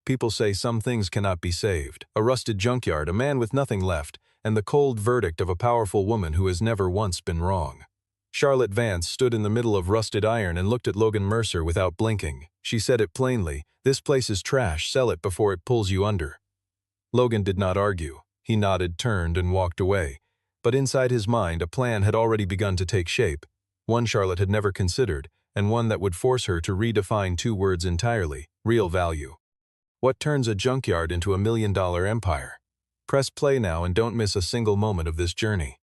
People say some things cannot be saved. A rusted junkyard, a man with nothing left, and the cold verdict of a powerful woman who has never once been wrong. Charlotte Vance stood in the middle of rusted iron and looked at Logan Mercer without blinking. She said it plainly, "This place is trash, sell it before it pulls you under." Logan did not argue. He nodded, turned, and walked away. But inside his mind, a plan had already begun to take shape. One Charlotte had never considered, and one that would force her to redefine two words entirely: real value. What turns a junkyard into a $1 million empire? Press play now and don't miss a single moment of this journey.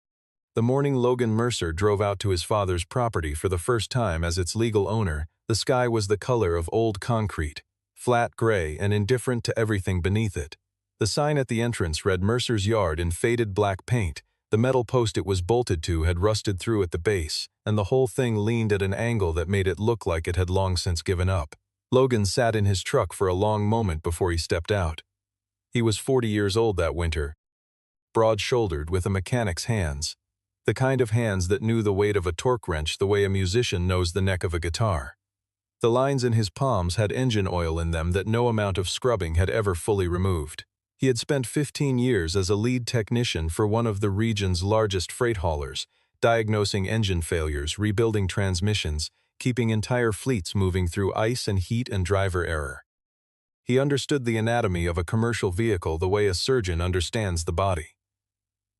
The morning Logan Mercer drove out to his father's property for the first time as its legal owner, the sky was the color of old concrete, flat gray and indifferent to everything beneath it. The sign at the entrance read Mercer's Yard in faded black paint. The metal post it was bolted to had rusted through at the base, and the whole thing leaned at an angle that made it look like it had long since given up. Logan sat in his truck for a long moment before he stepped out. He was 40 years old that winter, broad-shouldered with a mechanic's hands. The kind of hands that knew the weight of a torque wrench the way a musician knows the neck of a guitar. The lines in his palms had engine oil in them that no amount of scrubbing had ever fully removed. He had spent 15 years as a lead technician for one of the region's largest freight haulers, diagnosing engine failures, rebuilding transmissions, keeping entire fleets moving through ice and heat and driver error. He understood the anatomy of a commercial vehicle the way a surgeon understands the body.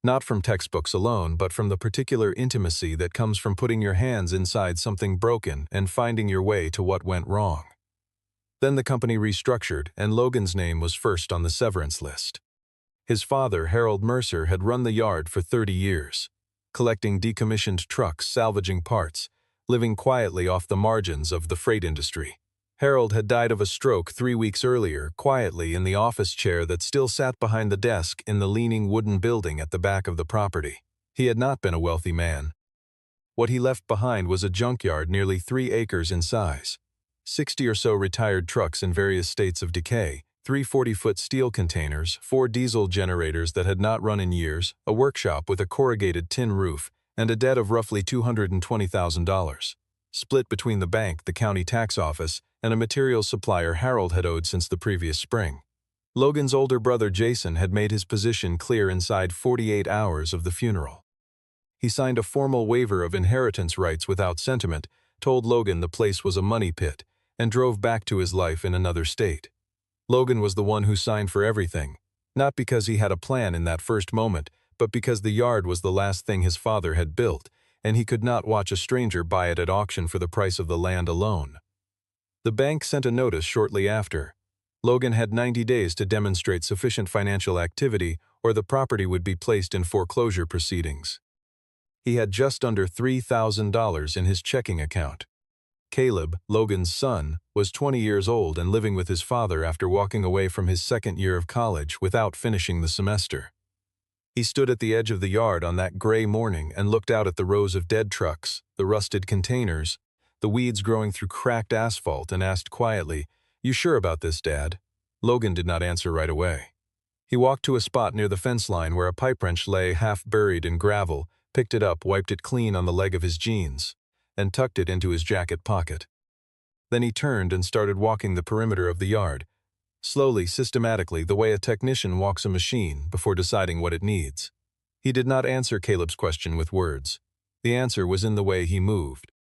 Not from textbooks alone, but from the particular intimacy that comes from putting your hands inside something broken and finding your way to what went wrong. Then the company restructured, and Logan's name was first on the severance list. His father, Harold Mercer, had run the yard for 30 years, collecting decommissioned trucks, salvaging parts, living quietly off the margins of the freight industry. Harold had died of a stroke 3 weeks earlier, quietly in the office chair that still sat behind the desk in the leaning wooden building at the back of the property. He had not been a wealthy man. What he left behind was a junkyard nearly 3 acres in size, 60 or so retired trucks in various states of decay, 3 40-foot steel containers, 4 diesel generators that had not run in years, a workshop with a corrugated tin roof, and a debt of roughly $220,000, split between the bank, the county tax office, and a materials supplier Harold had owed since the previous spring. Logan's older brother Jason had made his position clear inside 48 hours of the funeral. He signed a formal waiver of inheritance rights without sentiment, told Logan the place was a money pit, and drove back to his life in another state. Logan was the one who signed for everything, not because he had a plan in that first moment, but because the yard was the last thing his father had built, and he could not watch a stranger buy it at auction for the price of the land alone. The bank sent a notice shortly after. Logan had 90 days to demonstrate sufficient financial activity, or the property would be placed in foreclosure proceedings. He had just under $3,000 in his checking account. Caleb, Logan's son, was 20 years old and living with his father after walking away from his second year of college without finishing the semester. He stood at the edge of the yard on that gray morning and looked out at the rows of dead trucks, the rusted containers, the weeds growing through cracked asphalt, and asked quietly, "You sure about this, Dad?" Logan did not answer right away. He walked to a spot near the fence line where a pipe wrench lay half buried in gravel, picked it up, wiped it clean on the leg of his jeans, and tucked it into his jacket pocket. Then he turned and started walking the perimeter of the yard, slowly, systematically, the way a technician walks a machine before deciding what it needs. He did not answer Caleb's question with words. The answer was in the way he moved.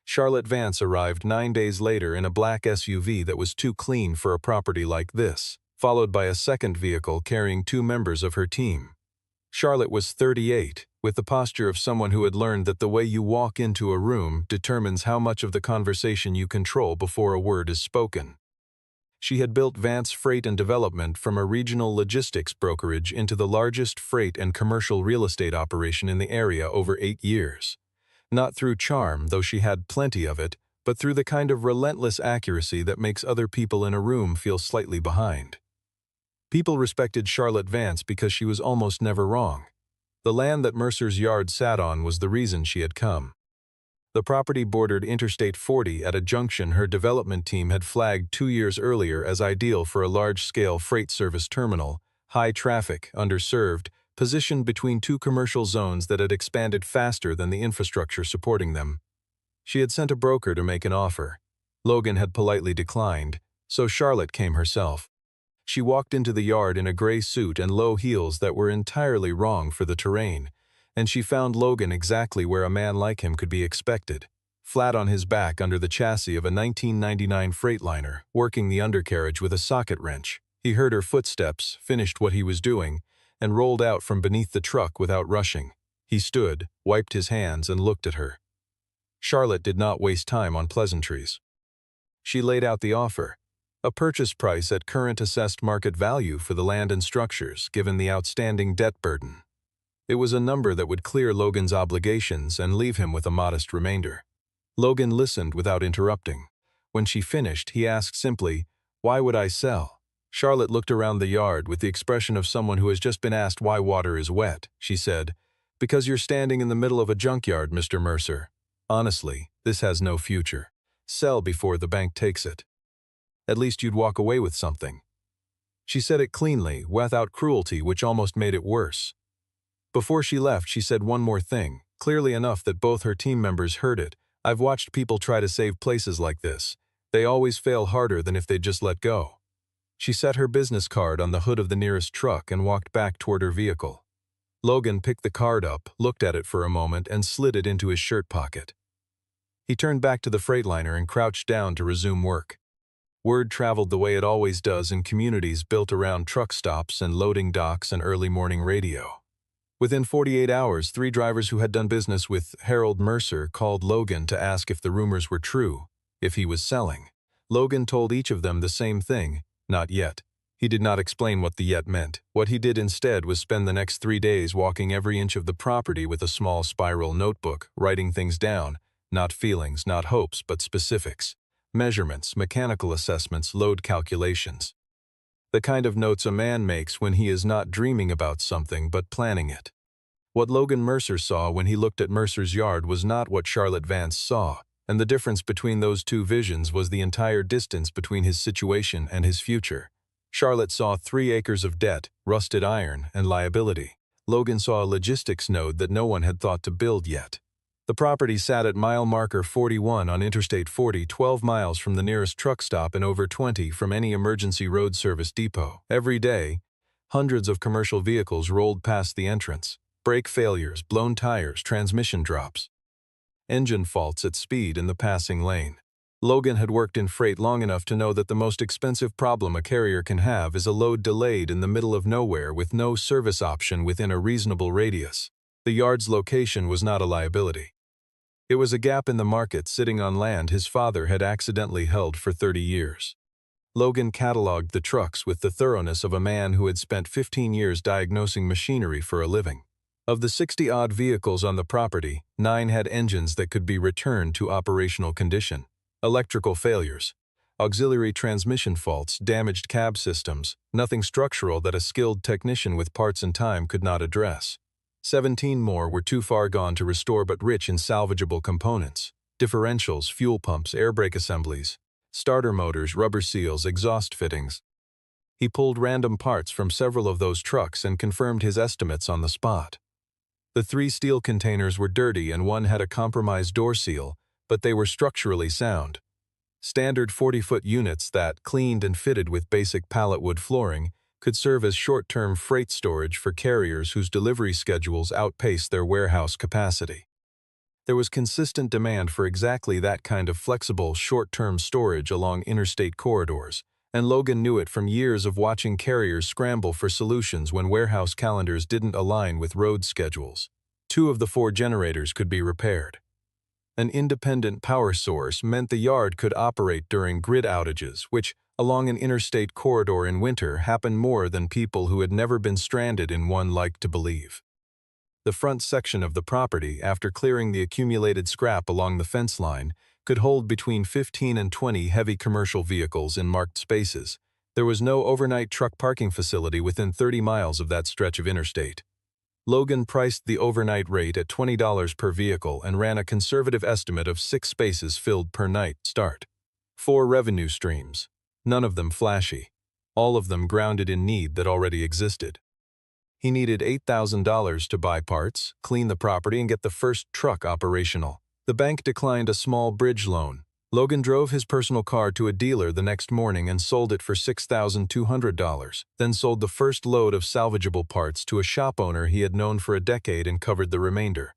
Charlotte Vance arrived 9 days later in a black SUV that was too clean for a property like this, followed by a second vehicle carrying 2 members of her team. Charlotte was 38, with the posture of someone who had learned that the way you walk into a room determines how much of the conversation you control before a word is spoken. She had built Vance Freight and Development from a regional logistics brokerage into the largest freight and commercial real estate operation in the area over 8 years. Not through charm, though she had plenty of it, but through the kind of relentless accuracy that makes other people in a room feel slightly behind. People respected Charlotte Vance because she was almost never wrong. The land that Mercer's yard sat on was the reason she had come. The property bordered Interstate 40 at a junction her development team had flagged 2 years earlier as ideal for a large-scale freight service terminal, high traffic, underserved, positioned between 2 commercial zones that had expanded faster than the infrastructure supporting them. She had sent a broker to make an offer. Logan had politely declined, so Charlotte came herself. She walked into the yard in a gray suit and low heels that were entirely wrong for the terrain, and she found Logan exactly where a man like him could be expected, flat on his back under the chassis of a 1999 Freightliner, working the undercarriage with a socket wrench. He heard her footsteps, finished what he was doing, and rolled out from beneath the truck without rushing. He stood, wiped his hands, and looked at her. Charlotte did not waste time on pleasantries. She laid out the offer, a purchase price at current assessed market value for the land and structures, given the outstanding debt burden. It was a number that would clear Logan's obligations and leave him with a modest remainder. Logan listened without interrupting. When she finished, he asked simply, "Why would I sell?" Charlotte looked around the yard with the expression of someone who has just been asked why water is wet. She said, "Because you're standing in the middle of a junkyard, Mr. Mercer. Honestly, this has no future. Sell before the bank takes it. At least you'd walk away with something." She said it cleanly, without cruelty, which almost made it worse. Before she left, she said one more thing, clearly enough that both her team members heard it. "I've watched people try to save places like this. They always fail harder than if they'd just let go." She set her business card on the hood of the nearest truck and walked back toward her vehicle. Logan picked the card up, looked at it for a moment, and slid it into his shirt pocket. He turned back to the Freightliner and crouched down to resume work. Word traveled the way it always does in communities built around truck stops and loading docks and early morning radio. Within 48 hours, 3 drivers who had done business with Harold Mercer called Logan to ask if the rumors were true, if he was selling. Logan told each of them the same thing, not yet. He did not explain what the yet meant. What he did instead was spend the next 3 days walking every inch of the property with a small spiral notebook, writing things down, not feelings, not hopes, but specifics. Measurements, mechanical assessments, load calculations. The kind of notes a man makes when he is not dreaming about something but planning it. What Logan Mercer saw when he looked at Mercer's yard was not what Charlotte Vance saw, and the difference between those two visions was the entire distance between his situation and his future. Charlotte saw 3 acres of debt, rusted iron, and liability. Logan saw a logistics node that no one had thought to build yet. The property sat at mile marker 41 on Interstate 40, 12 miles from the nearest truck stop and over 20 from any emergency road service depot. Every day, hundreds of commercial vehicles rolled past the entrance. Brake failures, blown tires, transmission drops. Engine faults at speed in the passing lane. Logan had worked in freight long enough to know that the most expensive problem a carrier can have is a load delayed in the middle of nowhere with no service option within a reasonable radius. The yard's location was not a liability. It was a gap in the market sitting on land his father had accidentally held for 30 years. Logan cataloged the trucks with the thoroughness of a man who had spent 15 years diagnosing machinery for a living. Of the 60-odd vehicles on the property, 9 had engines that could be returned to operational condition. Electrical failures, auxiliary transmission faults, damaged cab systems, nothing structural that a skilled technician with parts and time could not address. 17 more were too far gone to restore but rich in salvageable components: differentials, fuel pumps, air brake assemblies, starter motors, rubber seals, exhaust fittings. He pulled random parts from several of those trucks and confirmed his estimates on the spot. The 3 steel containers were dirty and one had a compromised door seal, but they were structurally sound. Standard 40-foot units that, cleaned and fitted with basic pallet wood flooring, could serve as short-term freight storage for carriers whose delivery schedules outpaced their warehouse capacity. There was consistent demand for exactly that kind of flexible, short-term storage along interstate corridors, and Logan knew it from years of watching carriers scramble for solutions when warehouse calendars didn't align with road schedules. 2 of the 4 generators could be repaired. An independent power source meant the yard could operate during grid outages, which, along an interstate corridor in winter, happened more than people who had never been stranded in one liked to believe. The front section of the property, after clearing the accumulated scrap along the fence line, could hold between 15 and 20 heavy commercial vehicles in marked spaces. There was no overnight truck parking facility within 30 miles of that stretch of interstate. Logan priced the overnight rate at $20 per vehicle and ran a conservative estimate of 6 spaces filled per night start. 4 revenue streams. None of them flashy. All of them grounded in need that already existed. He needed $8,000 to buy parts, clean the property, and get the first truck operational. The bank declined a small bridge loan. Logan drove his personal car to a dealer the next morning and sold it for $6,200, then sold the first load of salvageable parts to a shop owner he had known for a decade and covered the remainder.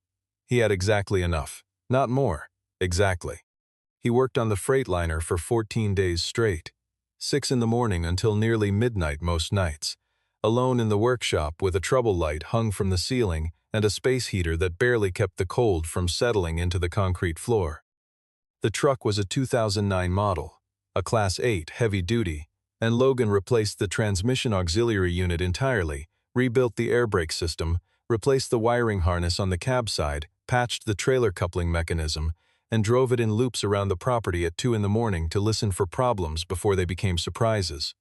He had exactly enough. Not more. Exactly. He worked on the Freightliner for 14 days straight. 6 in the morning until nearly midnight most nights. Alone in the workshop with a trouble light hung from the ceiling and a space heater that barely kept the cold from settling into the concrete floor. The truck was a 2009 model, a Class 8 heavy-duty, and Logan replaced the transmission auxiliary unit entirely, rebuilt the air brake system, replaced the wiring harness on the cab side, patched the trailer coupling mechanism, and drove it in loops around the property at 2 in the morning to listen for problems before they became surprises.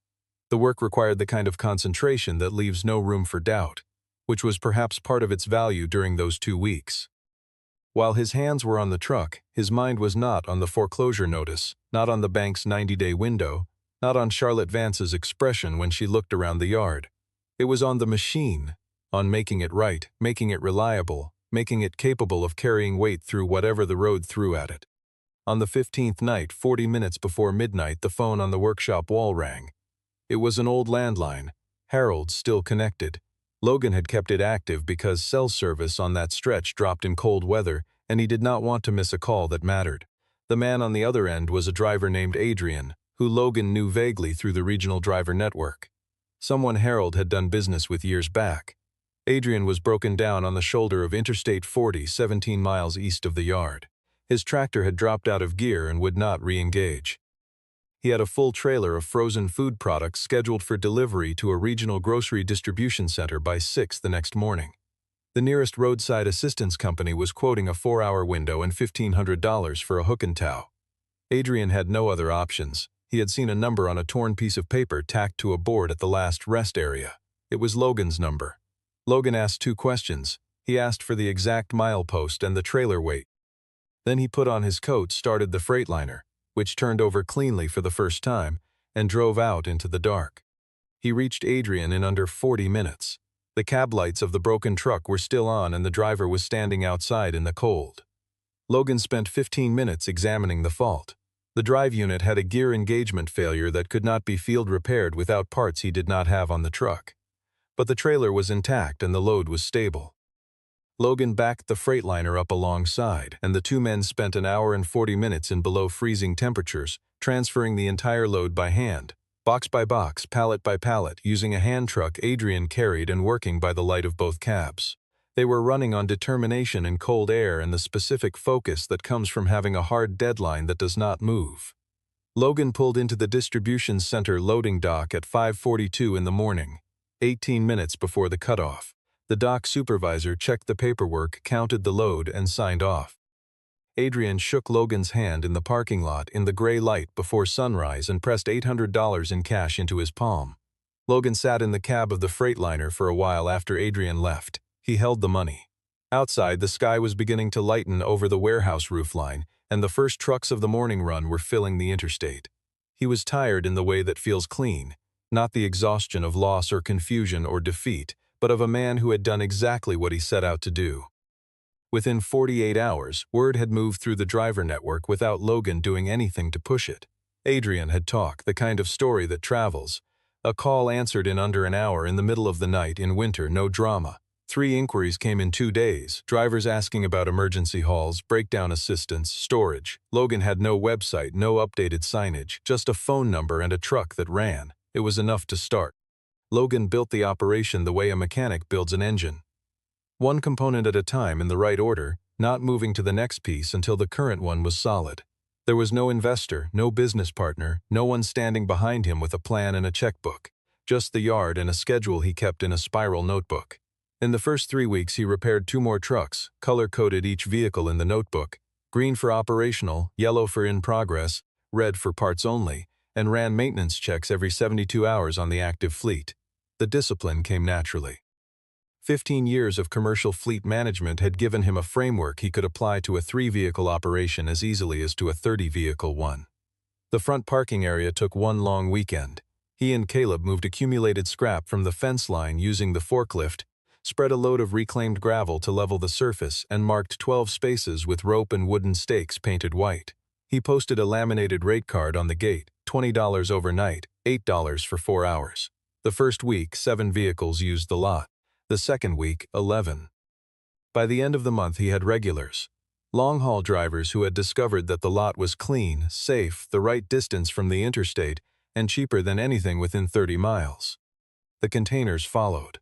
The work required the kind of concentration that leaves no room for doubt, which was perhaps part of its value during those 2 weeks. While his hands were on the truck, his mind was not on the foreclosure notice, not on the bank's 90-day window, not on Charlotte Vance's expression when she looked around the yard. It was on the machine, on making it right, making it reliable, making it capable of carrying weight through whatever the road threw at it. On the 15th night, 40 minutes before midnight, the phone on the workshop wall rang. It was an old landline, Harold's still connected. Logan had kept it active because cell service on that stretch dropped in cold weather, and he did not want to miss a call that mattered. The man on the other end was a driver named Adrian, who Logan knew vaguely through the regional driver network. Someone Harold had done business with years back. Adrian was broken down on the shoulder of Interstate 40, 17 miles east of the yard. His tractor had dropped out of gear and would not re-engage. He had a full trailer of frozen food products scheduled for delivery to a regional grocery distribution center by 6 the next morning. The nearest roadside assistance company was quoting a 4-hour window and $1,500 for a hook and tow. Adrian had no other options. He had seen a number on a torn piece of paper tacked to a board at the last rest area. It was Logan's number. Logan asked 2 questions. He asked for the exact milepost and the trailer weight. Then he put on his coat, started the Freightliner, which turned over cleanly for the first time, and drove out into the dark. He reached Adrian in under 40 minutes. The cab lights of the broken truck were still on and the driver was standing outside in the cold. Logan spent 15 minutes examining the fault. The drive unit had a gear engagement failure that could not be field repaired without parts he did not have on the truck. But the trailer was intact and the load was stable. Logan backed the Freightliner up alongside, and the 2 men spent an hour and 40 minutes in below-freezing temperatures, transferring the entire load by hand, box by box, pallet by pallet, using a hand truck Adrian carried and working by the light of both cabs. They were running on determination in cold air and the specific focus that comes from having a hard deadline that does not move. Logan pulled into the distribution center loading dock at 5:42 in the morning, 18 minutes before the cutoff. The dock supervisor checked the paperwork, counted the load, and signed off. Adrian shook Logan's hand in the parking lot in the gray light before sunrise and pressed $800 in cash into his palm. Logan sat in the cab of the Freightliner for a while after Adrian left. He held the money. Outside, the sky was beginning to lighten over the warehouse roofline, and the first trucks of the morning run were filling the interstate. He was tired in the way that feels clean, not the exhaustion of loss or confusion or defeat, but of a man who had done exactly what he set out to do. Within 48 hours, word had moved through the driver network without Logan doing anything to push it. Adrian had talk, the kind of story that travels. A call answered in under an hour in the middle of the night in winter, no drama. 3 inquiries came in 2 days, drivers asking about emergency hauls, breakdown assistance, storage. Logan had no website, no updated signage, just a phone number and a truck that ran. It was enough to start. Logan built the operation the way a mechanic builds an engine. One component at a time in the right order, not moving to the next piece until the current one was solid. There was no investor, no business partner, no one standing behind him with a plan and a checkbook. Just the yard and a schedule he kept in a spiral notebook. In the first 3 weeks he repaired 2 more trucks, color-coded each vehicle in the notebook, green for operational, yellow for in progress, red for parts only, and ran maintenance checks every 72 hours on the active fleet. The discipline came naturally. 15 years of commercial fleet management had given him a framework he could apply to a 3-vehicle operation as easily as to a 30-vehicle one. The front parking area took one long weekend. He and Caleb moved accumulated scrap from the fence line using the forklift, spread a load of reclaimed gravel to level the surface, and marked 12 spaces with rope and wooden stakes painted white. He posted a laminated rate card on the gate, $20 overnight, $8 for 4 hours. The first week, 7 vehicles used the lot. The second week, 11. By the end of the month he had regulars. Long-haul drivers who had discovered that the lot was clean, safe, the right distance from the interstate, and cheaper than anything within 30 miles. The containers followed.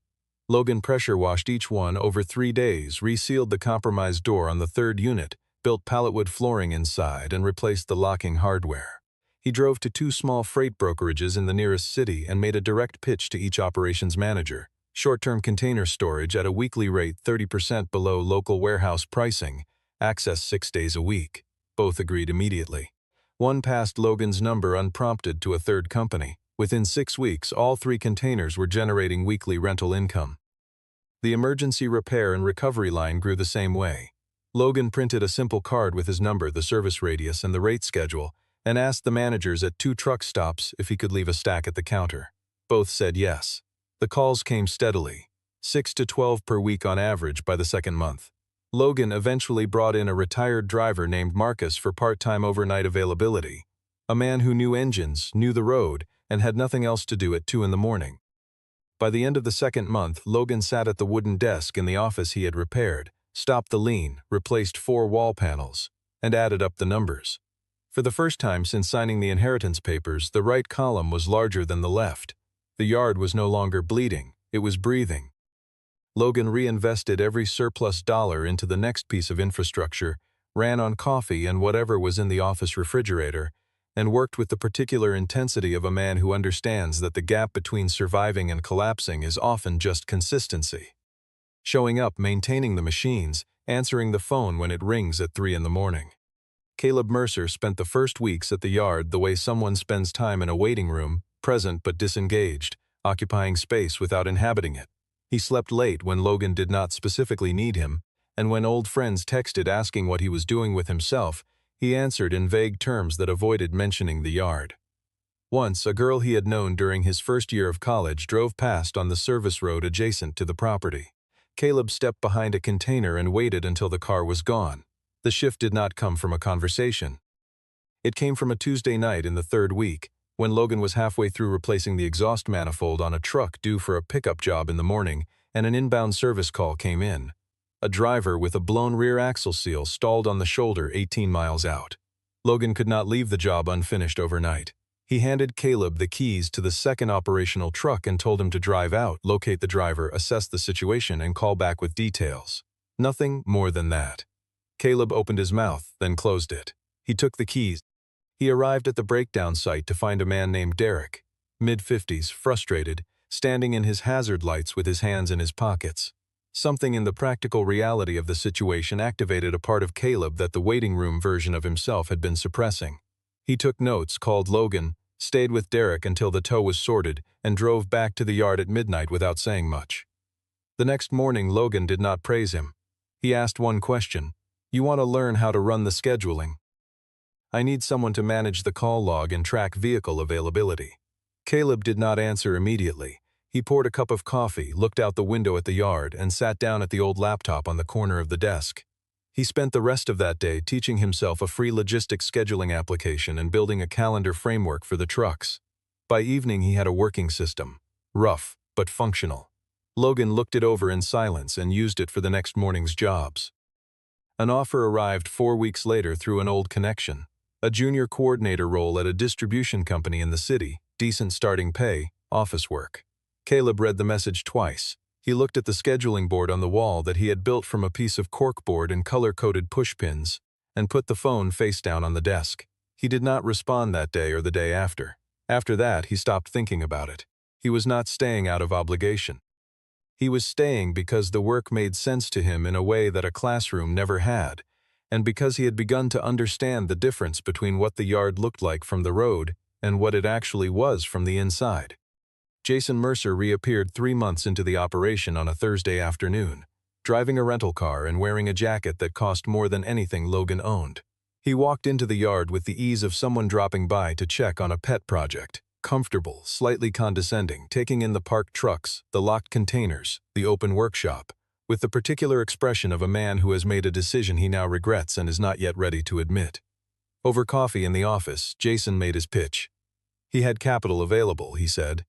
Logan pressure washed each one over 3 days, resealed the compromised door on the third unit, built palletwood flooring inside, and replaced the locking hardware. He drove to 2 small freight brokerages in the nearest city and made a direct pitch to each operations manager. Short-term container storage at a weekly rate 30% below local warehouse pricing, access 6 days a week. Both agreed immediately. One passed Logan's number unprompted to a third company. Within 6 weeks, all 3 containers were generating weekly rental income. The emergency repair and recovery line grew the same way. Logan printed a simple card with his number, the service radius, and the rate schedule, and asked the managers at 2 truck stops if he could leave a stack at the counter. Both said yes. The calls came steadily, 6 to 12 per week on average by the second month. Logan eventually brought in a retired driver named Marcus for part-time overnight availability, a man who knew engines, knew the road, and had nothing else to do at 2 in the morning. By the end of the second month, Logan sat at the wooden desk in the office he had repaired, stopped the lean, replaced 4 wall panels, and added up the numbers. For the first time since signing the inheritance papers, the right column was larger than the left. The yard was no longer bleeding, it was breathing. Logan reinvested every surplus dollar into the next piece of infrastructure, ran on coffee and whatever was in the office refrigerator, and worked with the particular intensity of a man who understands that the gap between surviving and collapsing is often just consistency. Showing up, maintaining the machines, answering the phone when it rings at 3 in the morning. Caleb Mercer spent the first weeks at the yard the way someone spends time in a waiting room, present but disengaged, occupying space without inhabiting it. He slept late when Logan did not specifically need him, and when old friends texted asking what he was doing with himself, he answered in vague terms that avoided mentioning the yard. Once, a girl he had known during his first year of college drove past on the service road adjacent to the property. Caleb stepped behind a container and waited until the car was gone. The shift did not come from a conversation. It came from a Tuesday night in the third week, when Logan was halfway through replacing the exhaust manifold on a truck due for a pickup job in the morning, and an inbound service call came in. A driver with a blown rear axle seal stalled on the shoulder 18 miles out. Logan could not leave the job unfinished overnight. He handed Caleb the keys to the second operational truck and told him to drive out, locate the driver, assess the situation, and call back with details. Nothing more than that. Caleb opened his mouth, then closed it. He took the keys. He arrived at the breakdown site to find a man named Derek, mid-50s, frustrated, standing in his hazard lights with his hands in his pockets. Something in the practical reality of the situation activated a part of Caleb that the waiting room version of himself had been suppressing. He took notes, called Logan, stayed with Derek until the tow was sorted, and drove back to the yard at midnight without saying much. The next morning, Logan did not praise him. He asked one question. "You want to learn how to run the scheduling? I need someone to manage the call log and track vehicle availability." Caleb did not answer immediately. He poured a cup of coffee, looked out the window at the yard, and sat down at the old laptop on the corner of the desk. He spent the rest of that day teaching himself a free logistics scheduling application and building a calendar framework for the trucks. By evening he had a working system, rough but functional. Logan looked it over in silence and used it for the next morning's jobs. An offer arrived 4 weeks later through an old connection. A junior coordinator role at a distribution company in the city, decent starting pay, office work. Caleb read the message twice. He looked at the scheduling board on the wall that he had built from a piece of corkboard and color-coded pushpins, and put the phone face down on the desk. He did not respond that day or the day after. After that, he stopped thinking about it. He was not staying out of obligation. He was staying because the work made sense to him in a way that a classroom never had, and because he had begun to understand the difference between what the yard looked like from the road and what it actually was from the inside. Jason Mercer reappeared 3 months into the operation on a Thursday afternoon, driving a rental car and wearing a jacket that cost more than anything Logan owned. He walked into the yard with the ease of someone dropping by to check on a pet project, comfortable, slightly condescending, taking in the parked trucks, the locked containers, the open workshop, with the particular expression of a man who has made a decision he now regrets and is not yet ready to admit. Over coffee in the office, Jason made his pitch. He had capital available, he said.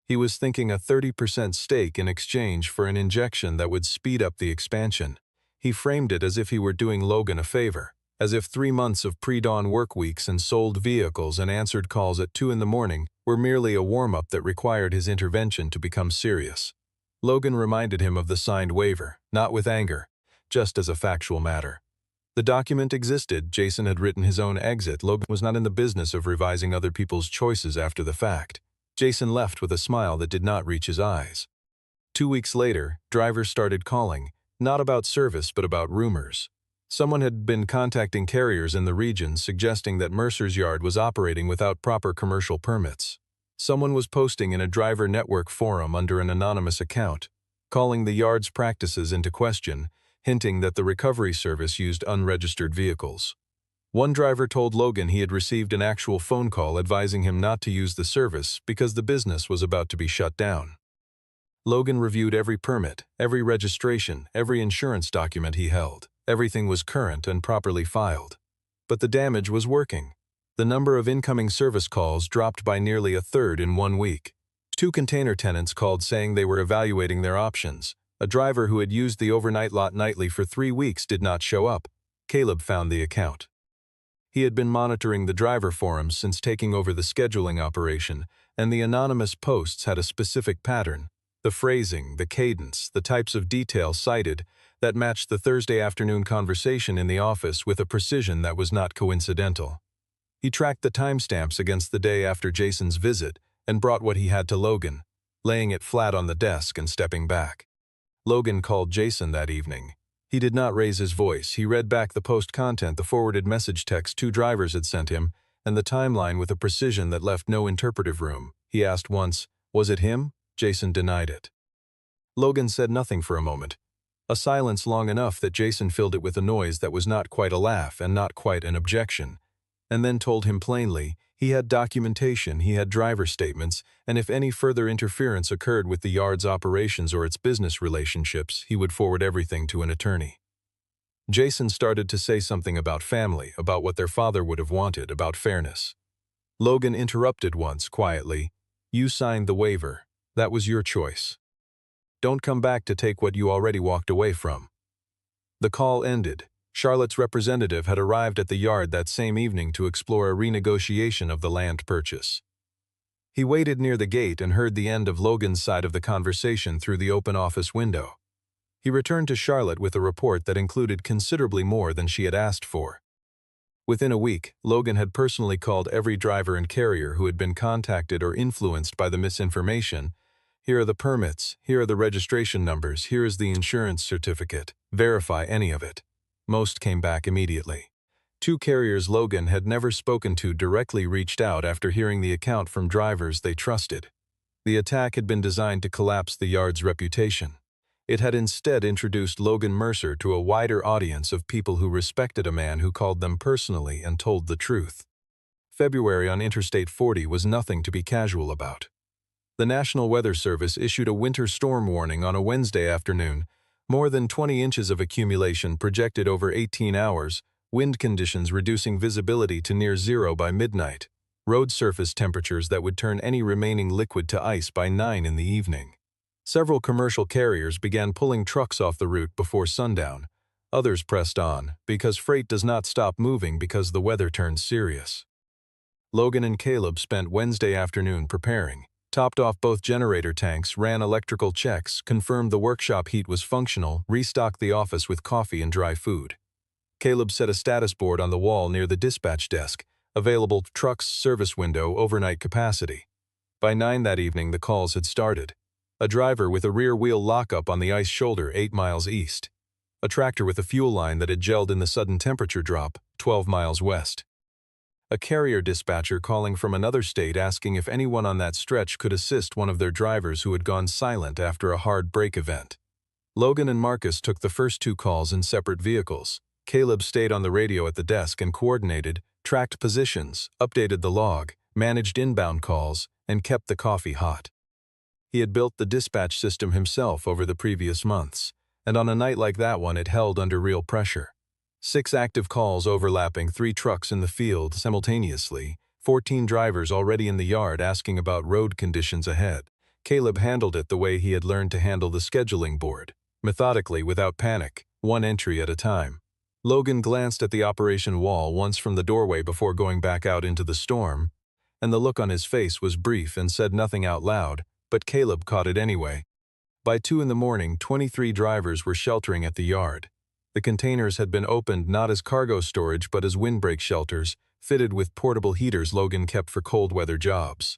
He was thinking a 30% stake in exchange for an injection that would speed up the expansion. He framed it as if he were doing Logan a favor, as if 3 months of pre-dawn work weeks and sold vehicles and answered calls at 2 in the morning were merely a warm-up that required his intervention to become serious. Logan reminded him of the signed waiver, not with anger, just as a factual matter. The document existed. Jason had written his own exit. Logan was not in the business of revising other people's choices after the fact. Jason left with a smile that did not reach his eyes. 2 weeks later, drivers started calling, not about service but about rumors. Someone had been contacting carriers in the region suggesting that Mercer's yard was operating without proper commercial permits. Someone was posting in a driver network forum under an anonymous account, calling the yard's practices into question, hinting that the recovery service used unregistered vehicles. One driver told Logan he had received an actual phone call advising him not to use the service because the business was about to be shut down. Logan reviewed every permit, every registration, every insurance document he held. Everything was current and properly filed. But the damage was working. The number of incoming service calls dropped by nearly a third in 1 week. 2 container tenants called saying they were evaluating their options. A driver who had used the overnight lot nightly for 3 weeks did not show up. Caleb found the account. He had been monitoring the driver forums since taking over the scheduling operation, and the anonymous posts had a specific pattern. The phrasing, the cadence, the types of detail cited that matched the Thursday afternoon conversation in the office with a precision that was not coincidental. He tracked the timestamps against the day after Jason's visit and brought what he had to Logan, laying it flat on the desk and stepping back. Logan called Jason that evening. He did not raise his voice. He read back the post content, the forwarded message text 2 drivers had sent him, and the timeline with a precision that left no interpretive room. He asked once, "Was it him?" Jason denied it. Logan said nothing for a moment, a silence long enough that Jason filled it with a noise that was not quite a laugh and not quite an objection, and then told him plainly he had documentation, he had driver statements, and if any further interference occurred with the yard's operations or its business relationships, he would forward everything to an attorney. Jason started to say something about family, about what their father would have wanted, about fairness. Logan interrupted once, quietly. "You signed the waiver. That was your choice. Don't come back to take what you already walked away from." The call ended. Charlotte's representative had arrived at the yard that same evening to explore a renegotiation of the land purchase. He waited near the gate and heard the end of Logan's side of the conversation through the open office window. He returned to Charlotte with a report that included considerably more than she had asked for. Within a week, Logan had personally called every driver and carrier who had been contacted or influenced by the misinformation. "Here are the permits, here are the registration numbers, here is the insurance certificate. Verify any of it." Most came back immediately. 2 carriers Logan had never spoken to directly reached out after hearing the account from drivers they trusted. The attack had been designed to collapse the yard's reputation. It had instead introduced Logan Mercer to a wider audience of people who respected a man who called them personally and told the truth. February on Interstate 40 was nothing to be casual about. The National Weather Service issued a winter storm warning on a Wednesday afternoon. More than 20 inches of accumulation projected over 18 hours, wind conditions reducing visibility to near zero by midnight, road surface temperatures that would turn any remaining liquid to ice by 9 in the evening. Several commercial carriers began pulling trucks off the route before sundown. Others pressed on, because freight does not stop moving because the weather turns serious. Logan and Caleb spent Wednesday afternoon preparing. Topped off both generator tanks, ran electrical checks, confirmed the workshop heat was functional, restocked the office with coffee and dry food. Caleb set a status board on the wall near the dispatch desk, available trucks, service window, overnight capacity. By 9 that evening, the calls had started. A driver with a rear wheel lockup on the ice shoulder 8 miles east. A tractor with a fuel line that had gelled in the sudden temperature drop 12 miles west. A carrier dispatcher calling from another state asking if anyone on that stretch could assist one of their drivers who had gone silent after a hard brake event. Logan and Marcus took the first 2 calls in separate vehicles. Caleb stayed on the radio at the desk and coordinated, tracked positions, updated the log, managed inbound calls, and kept the coffee hot. He had built the dispatch system himself over the previous months, and on a night like that one it held under real pressure. 6 active calls overlapping 3 trucks in the field simultaneously, 14 drivers already in the yard asking about road conditions ahead. Caleb handled it the way he had learned to handle the scheduling board, methodically without panic, one entry at a time. Logan glanced at the operation wall once from the doorway before going back out into the storm, and the look on his face was brief and said nothing out loud, but Caleb caught it anyway. By 2 in the morning, 23 drivers were sheltering at the yard. The containers had been opened not as cargo storage but as windbreak shelters, fitted with portable heaters Logan kept for cold weather jobs.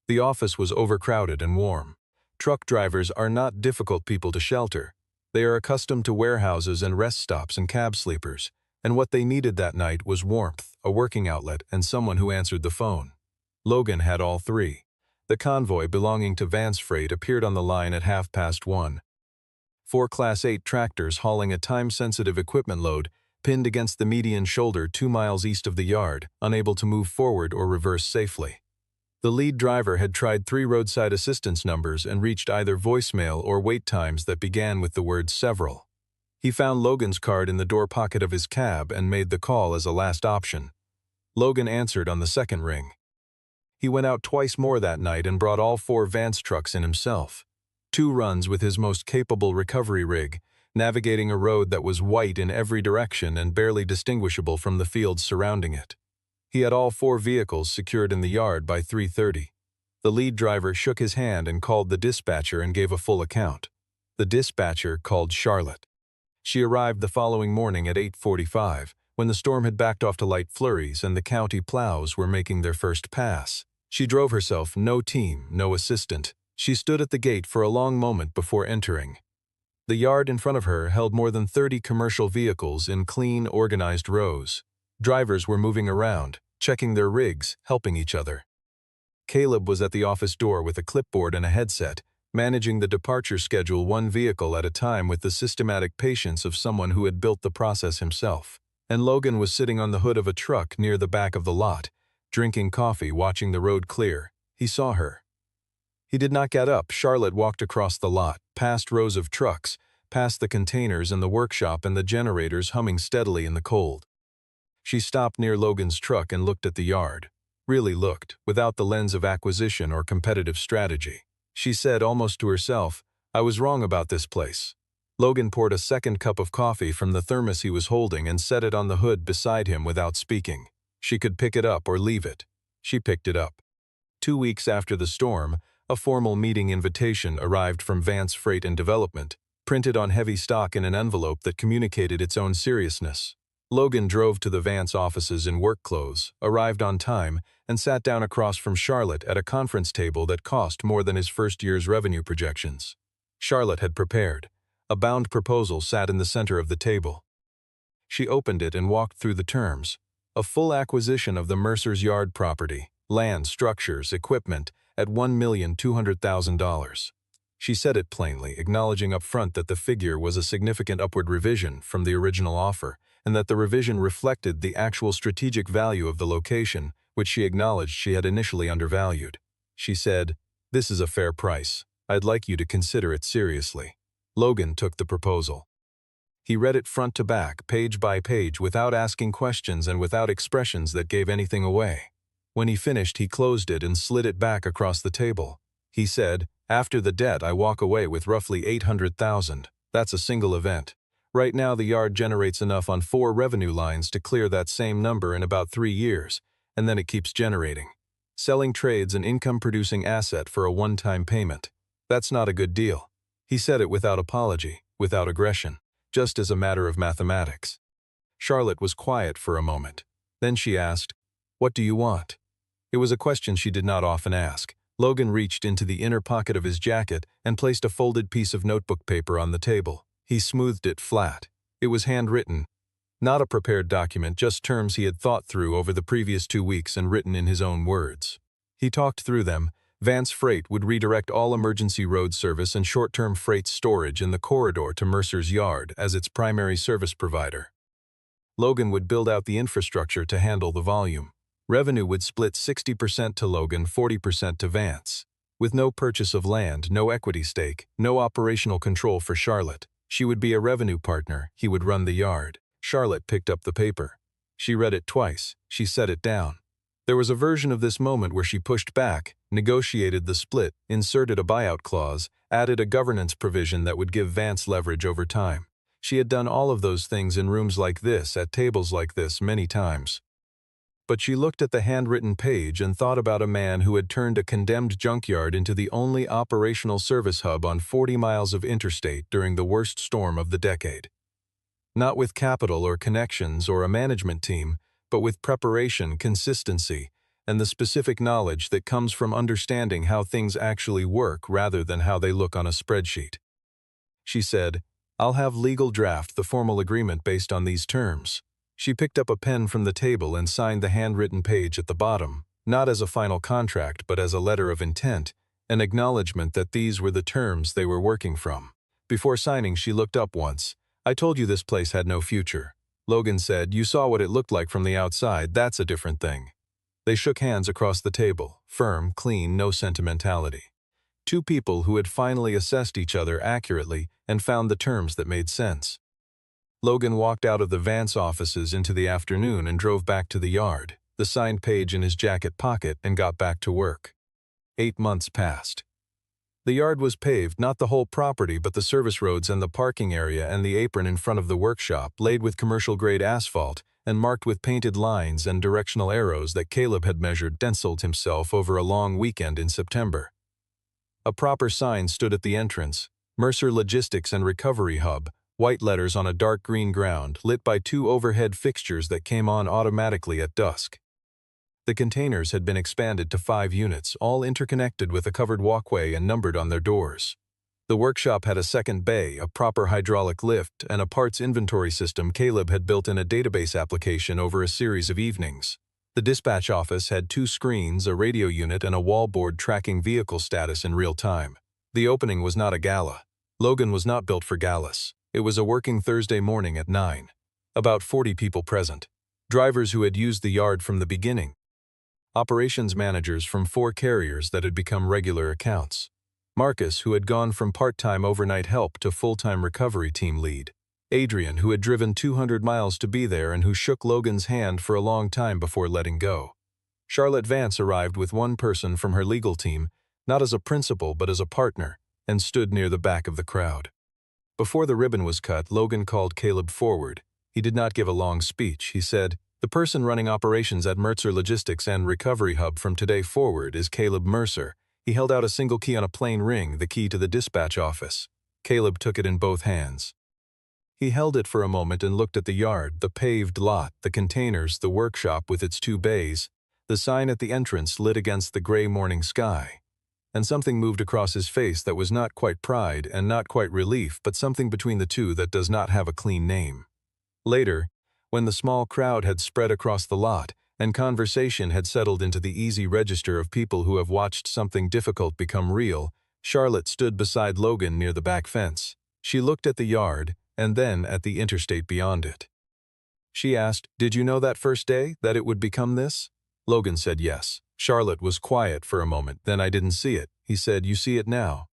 The office was overcrowded and warm. Truck drivers are not difficult people to shelter. They are accustomed to warehouses and rest stops and cab sleepers, and what they needed that night was warmth, a working outlet, and someone who answered the phone. Logan had all 3. The convoy belonging to Vance Freight appeared on the line at 1:30. 4 Class 8 tractors hauling a time-sensitive equipment load pinned against the median shoulder 2 miles east of the yard, unable to move forward or reverse safely. The lead driver had tried 3 roadside assistance numbers and reached either voicemail or wait times that began with the word several. He found Logan's card in the door pocket of his cab and made the call as a last option. Logan answered on the second ring. He went out twice more that night and brought all 4 Vance trucks in himself. 2 runs with his most capable recovery rig, navigating a road that was white in every direction and barely distinguishable from the fields surrounding it. He had all 4 vehicles secured in the yard by 3:30. The lead driver shook his hand and called the dispatcher and gave a full account. The dispatcher called Charlotte. She arrived the following morning at 8:45, when the storm had backed off to light flurries and the county plows were making their first pass. She drove herself, no team, no assistant. She stood at the gate for a long moment before entering. The yard in front of her held more than 30 commercial vehicles in clean, organized rows. Drivers were moving around, checking their rigs, helping each other. Caleb was at the office door with a clipboard and a headset, managing the departure schedule 1 vehicle at a time with the systematic patience of someone who had built the process himself. And Logan was sitting on the hood of a truck near the back of the lot, drinking coffee, watching the road clear. He saw her. He did not get up. Charlotte walked across the lot, past rows of trucks, past the containers and the workshop and the generators humming steadily in the cold. She stopped near Logan's truck and looked at the yard. Really looked, without the lens of acquisition or competitive strategy. She said almost to herself, "I was wrong about this place." Logan poured a second cup of coffee from the thermos he was holding and set it on the hood beside him without speaking. She could pick it up or leave it. She picked it up. 2 weeks after the storm, a formal meeting invitation arrived from Vance Freight and Development, printed on heavy stock in an envelope that communicated its own seriousness. Logan drove to the Vance offices in work clothes, arrived on time, and sat down across from Charlotte at a conference table that cost more than his first year's revenue projections. Charlotte had prepared. A bound proposal sat in the center of the table. She opened it and walked through the terms. A full acquisition of the Mercer's Yard property, land, structures, equipment, at $1,200,000. She said it plainly, acknowledging up front that the figure was a significant upward revision from the original offer, and that the revision reflected the actual strategic value of the location, which she acknowledged she had initially undervalued. She said, "This is a fair price. I'd like you to consider it seriously." Logan took the proposal. He read it front to back, page by page, without asking questions and without expressions that gave anything away. When he finished, he closed it and slid it back across the table. He said, "After the debt, I walk away with roughly $800,000. That's a single event. Right now, the yard generates enough on 4 revenue lines to clear that same number in about 3 years, and then it keeps generating. Selling trades an income-producing asset for a one-time payment. That's not a good deal." He said it without apology, without aggression, just as a matter of mathematics. Charlotte was quiet for a moment. Then she asked, "What do you want?" It was a question she did not often ask. Logan reached into the inner pocket of his jacket and placed a folded piece of notebook paper on the table. He smoothed it flat. It was handwritten. Not a prepared document, just terms he had thought through over the previous 2 weeks and written in his own words. He talked through them. Vance Freight would redirect all emergency road service and short-term freight storage in the corridor to Mercer's Yard as its primary service provider. Logan would build out the infrastructure to handle the volume. Revenue would split 60% to Logan, 40% to Vance. With no purchase of land, no equity stake, no operational control for Charlotte. She would be a revenue partner. He would run the yard. Charlotte picked up the paper. She read it twice. She set it down. There was a version of this moment where she pushed back, negotiated the split, inserted a buyout clause, added a governance provision that would give Vance leverage over time. She had done all of those things in rooms like this, at tables like this, many times. But she looked at the handwritten page and thought about a man who had turned a condemned junkyard into the only operational service hub on 40 miles of interstate during the worst storm of the decade. Not with capital or connections or a management team, but with preparation, consistency, and the specific knowledge that comes from understanding how things actually work rather than how they look on a spreadsheet. She said, "I'll have legal draft the formal agreement based on these terms." She picked up a pen from the table and signed the handwritten page at the bottom, not as a final contract but as a letter of intent, an acknowledgement that these were the terms they were working from. Before signing, she looked up once. "I told you this place had no future." Logan said, "You saw what it looked like from the outside, that's a different thing." They shook hands across the table, firm, clean, no sentimentality. Two people who had finally assessed each other accurately and found the terms that made sense. Logan walked out of the Vance offices into the afternoon and drove back to the yard, the signed page in his jacket pocket, and got back to work. 8 months passed. The yard was paved, not the whole property but the service roads and the parking area and the apron in front of the workshop, laid with commercial-grade asphalt and marked with painted lines and directional arrows that Caleb had measured stenciled himself over a long weekend in September. A proper sign stood at the entrance, Mercer Logistics and Recovery Hub, white letters on a dark green ground, lit by 2 overhead fixtures that came on automatically at dusk. The containers had been expanded to 5 units, all interconnected with a covered walkway and numbered on their doors. The workshop had a second bay, a proper hydraulic lift, and a parts inventory system Caleb had built in a database application over a series of evenings. The dispatch office had 2 screens, a radio unit, and a wallboard tracking vehicle status in real time. The opening was not a gala. Logan was not built for galas. It was a working Thursday morning at 9. About 40 people present. Drivers who had used the yard from the beginning. Operations managers from 4 carriers that had become regular accounts. Marcus, who had gone from part-time overnight help to full-time recovery team lead. Adrian, who had driven 200 miles to be there and who shook Logan's hand for a long time before letting go. Charlotte Vance arrived with 1 person from her legal team, not as a principal but as a partner, and stood near the back of the crowd. Before the ribbon was cut, Logan called Caleb forward. He did not give a long speech. He said, "The person running operations at Mercer Logistics and Recovery Hub from today forward is Caleb Mercer." He held out a single key on a plain ring, the key to the dispatch office. Caleb took it in both hands. He held it for a moment and looked at the yard, the paved lot, the containers, the workshop with its 2 bays, the sign at the entrance lit against the gray morning sky. And something moved across his face that was not quite pride and not quite relief, but something between the two that does not have a clean name. Later, when the small crowd had spread across the lot and conversation had settled into the easy register of people who have watched something difficult become real, Charlotte stood beside Logan near the back fence. She looked at the yard and then at the interstate beyond it. She asked, "Did you know that first day, that it would become this?" Logan said yes. Charlotte was quiet for a moment. "Then I didn't see it." He said, "You see it now."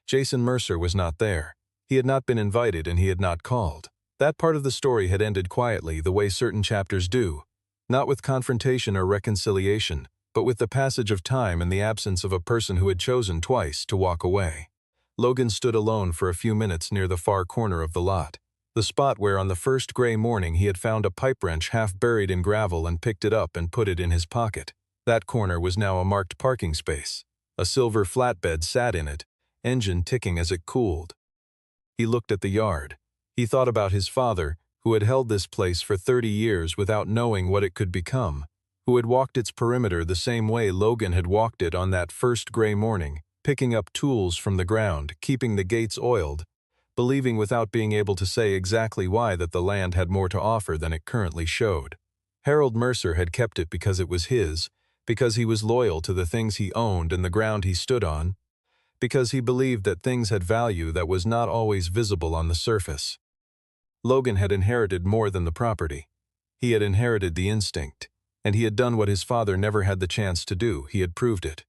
Jason Mercer was not there. He had not been invited and he had not called. That part of the story had ended quietly, the way certain chapters do. Not with confrontation or reconciliation, but with the passage of time and the absence of a person who had chosen twice to walk away. Logan stood alone for a few minutes near the far corner of the lot, the spot where on the first gray morning he had found a pipe wrench half buried in gravel and picked it up and put it in his pocket. That corner was now a marked parking space. A silver flatbed sat in it, engine ticking as it cooled. He looked at the yard. He thought about his father, who had held this place for 30 years without knowing what it could become, who had walked its perimeter the same way Logan had walked it on that first gray morning, picking up tools from the ground, keeping the gates oiled, believing without being able to say exactly why that the land had more to offer than it currently showed. Harold Mercer had kept it because it was his, because he was loyal to the things he owned and the ground he stood on, because he believed that things had value that was not always visible on the surface. Logan had inherited more than the property. He had inherited the instinct, and he had done what his father never had the chance to do. He had proved it.